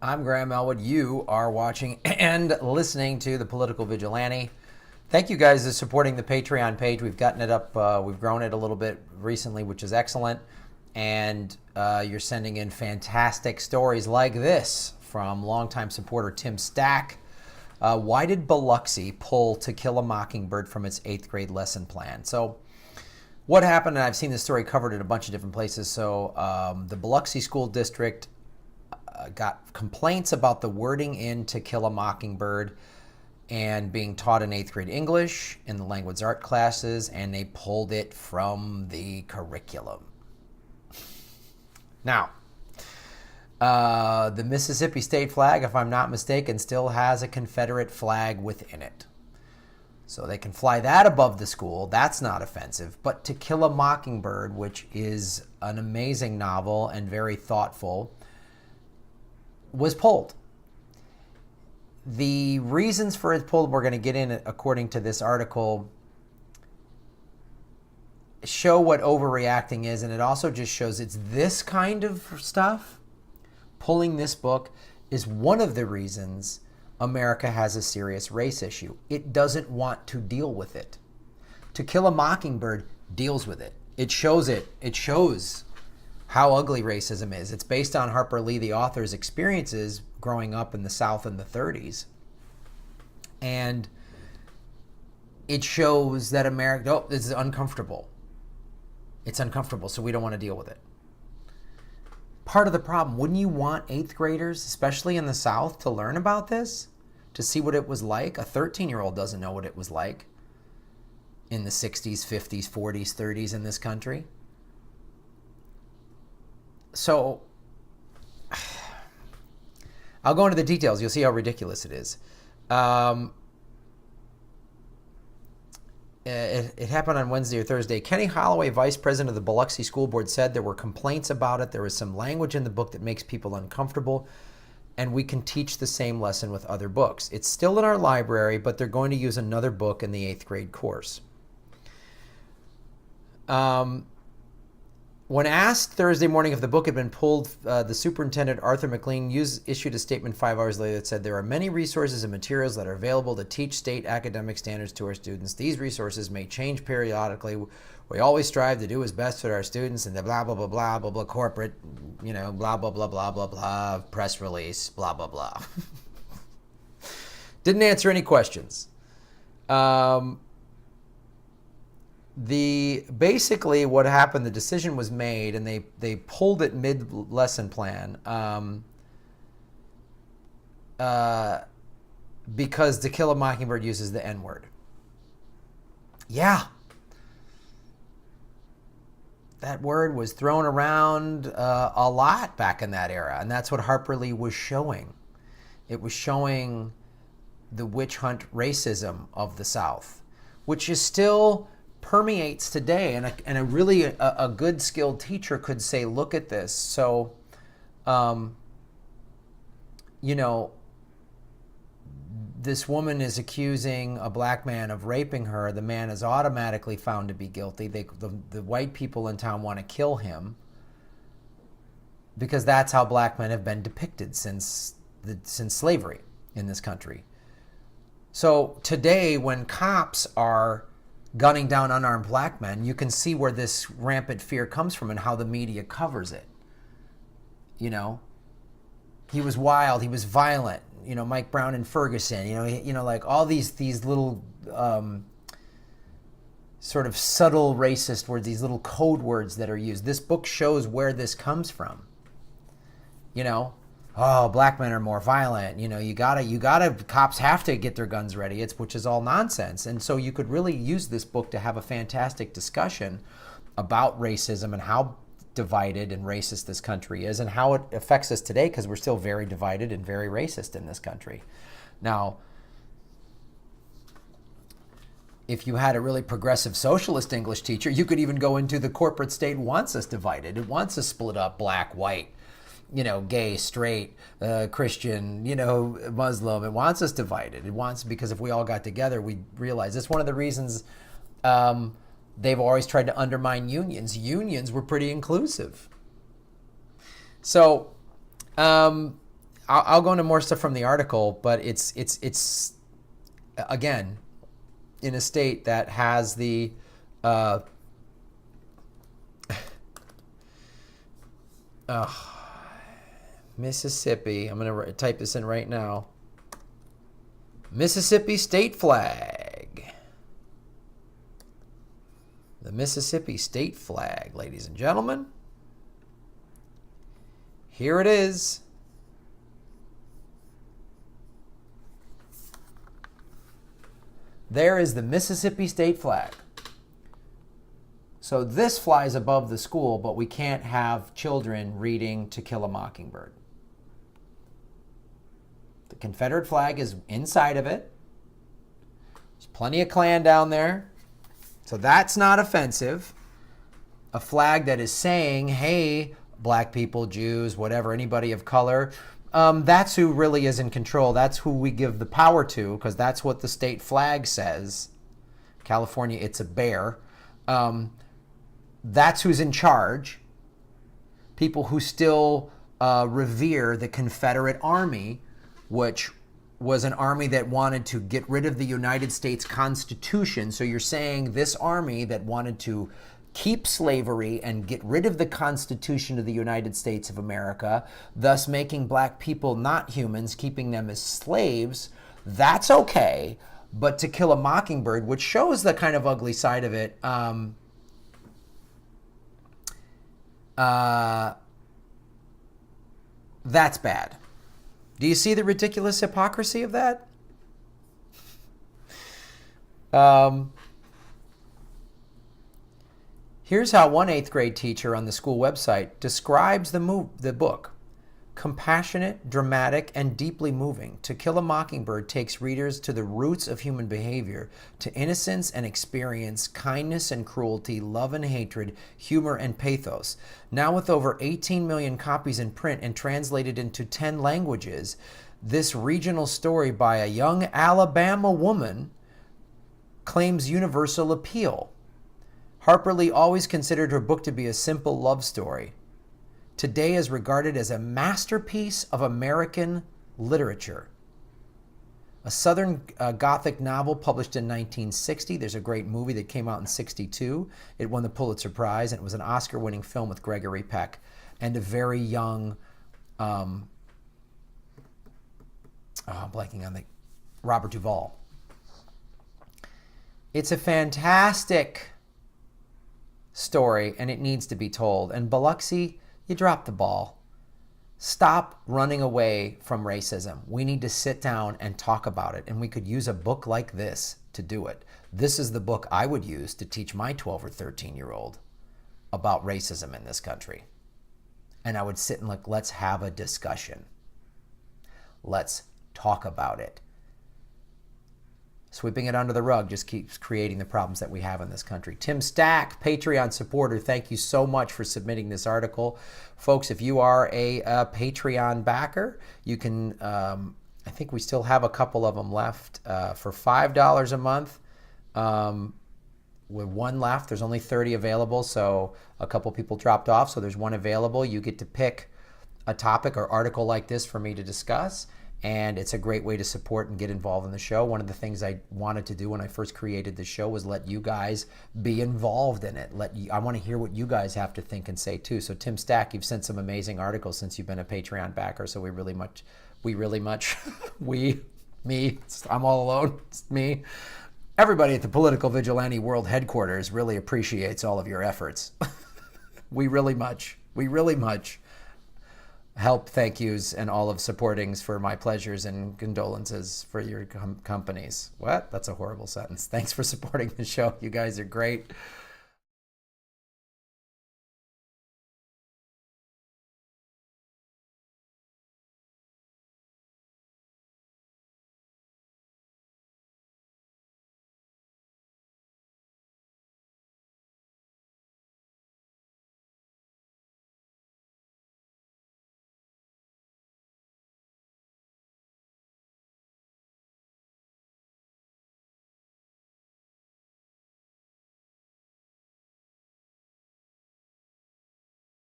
I'm Graham Elwood. You are watching and listening to The Political Vigilante. Thank you guys for supporting the Patreon page. We've gotten it up, we've grown it a little bit recently, which is excellent. And you're sending in fantastic stories like this from longtime supporter Tim Stack. Why did Biloxi pull To Kill a Mockingbird from its 8th grade lesson plan? So what happened, and I've seen this story covered in a bunch of different places. So the Biloxi School District got complaints about the wording in To Kill a Mockingbird and being taught in 8th grade English in the language art classes, and they pulled it from the curriculum. Now, the Mississippi state flag, if I'm not mistaken, still has a Confederate flag within it. So they can fly that above the school. That's not offensive. But To Kill a Mockingbird, which is an amazing novel and very thoughtful, was pulled. The reasons for its pull, we're going to get in according to this article, show what overreacting is, and it also just shows it's this kind of stuff. Pulling this book is one of the reasons America has a serious race issue. It doesn't want to deal with it. To Kill a Mockingbird deals with it. It shows it. It shows how ugly racism is. It's based on Harper Lee, the author's experiences growing up in the South in the 30s. And it shows that America, oh, this is uncomfortable. It's uncomfortable, so we don't want to deal with it. Part of the problem, wouldn't you want 8th graders, especially in the South, to learn about this? To see what it was like? A 13-year-old doesn't know what it was like in the 60s, 50s, 40s, 30s in this country. So, I'll go into the details. You'll see how ridiculous it is. It happened on Wednesday or Thursday. Kenny Holloway, vice president of the Biloxi School Board, said there were complaints about it. There was some language in the book that makes people uncomfortable, and we can teach the same lesson with other books. It's still in our library, but they're going to use another book in the 8th grade course. When asked Thursday morning if the book had been pulled, the superintendent, Arthur McLean, issued a statement 5 hours later that said, there are many resources and materials that are available to teach state academic standards to our students. These resources may change periodically. We always strive to do what's best for our students, and the blah, blah, blah, blah, blah, blah, corporate, blah, blah, blah, blah, blah, blah, press release, blah, blah, blah. Didn't answer any questions. Basically what happened, the decision was made, and they pulled it mid-lesson plan because To Kill a Mockingbird uses the N-word. Yeah. That word was thrown around a lot back in that era, and that's what Harper Lee was showing. It was showing the witch hunt racism of the South, which is still permeates today, and a really a good skilled teacher could say, look at this. So this woman is accusing a black man of raping her. The man is automatically found to be guilty. The white people in town want to kill him because that's how black men have been depicted since slavery in this country. So today, when cops are gunning down unarmed black men, you can see where this rampant fear comes from and how the media covers it. He was wild, he was violent, Mike Brown and Ferguson, like all these little sort of subtle racist words, these little code words that are used. This book shows where this comes from. Oh, black men are more violent. You gotta, cops have to get their guns ready. Which is all nonsense. And so you could really use this book to have a fantastic discussion about racism and how divided and racist this country is and how it affects us today, because we're still very divided and very racist in this country. Now, if you had a really progressive socialist English teacher, you could even go into the corporate state wants us divided. It wants us split up, black, white, gay, straight, Christian, Muslim. It wants us divided. It wants, because if we all got together, we'd realize it's one of the reasons they've always tried to undermine unions. Unions were pretty inclusive. So I'll go into more stuff from the article, but it's again, in a state that has the Mississippi. I'm going to type this in right now. Mississippi state flag. The Mississippi state flag, ladies and gentlemen. Here it is. There is the Mississippi state flag. So this flies above the school, but we can't have children reading To Kill a Mockingbird. The Confederate flag is inside of it. There's plenty of Klan down there. So that's not offensive. A flag that is saying, hey, black people, Jews, whatever, anybody of color, that's who really is in control. That's who we give the power to, because that's what the state flag says. California, it's a bear. That's who's in charge. People who still revere the Confederate Army, which was an army that wanted to get rid of the United States Constitution. So you're saying this army that wanted to keep slavery and get rid of the Constitution of the United States of America, thus making black people not humans, keeping them as slaves, that's okay. But To Kill a Mockingbird, which shows the kind of ugly side of it, that's bad. Do you see the ridiculous hypocrisy of that? Here's how one 8th grade teacher on the school website describes the book. Compassionate, dramatic, and deeply moving. To Kill a Mockingbird takes readers to the roots of human behavior, to innocence and experience, kindness and cruelty, love and hatred, humor and pathos. Now with over 18 million copies in print and translated into 10 languages, this regional story by a young Alabama woman claims universal appeal. Harper Lee always considered her book to be a simple love story. Today is regarded as a masterpiece of American literature. A Southern Gothic novel published in 1960. There's a great movie that came out in 62. It won the Pulitzer Prize, and it was an Oscar-winning film with Gregory Peck and a very young, blanking on the Robert Duvall. It's a fantastic story, and it needs to be told. And Biloxi, you dropped the ball. Stop running away from racism. We need to sit down and talk about it. And we could use a book like this to do it. This is the book I would use to teach my 12 or 13-year-old about racism in this country. And I would sit and let's have a discussion. Let's talk about it. Sweeping it under the rug just keeps creating the problems that we have in this country. Tim Stack, Patreon supporter, thank you so much for submitting this article. Folks, if you are a Patreon backer, you can, I think we still have a couple of them left, for $5 a month. With one left, there's only 30 available, so a couple people dropped off, so there's one available. You get to pick a topic or article like this for me to discuss. And it's a great way to support and get involved in the show. One of the things I wanted to do when I first created the show was let you guys be involved in it. I want to hear what you guys have to think and say too. So Tim Stack, you've sent some amazing articles since you've been a Patreon backer. So I'm all alone, it's me. Everybody at the Political Vigilante World Headquarters really appreciates all of your efforts. We really much help, thank yous, and all of supportings for my pleasures and condolences for your companies. What? That's a horrible sentence. Thanks for supporting the show. You guys are great.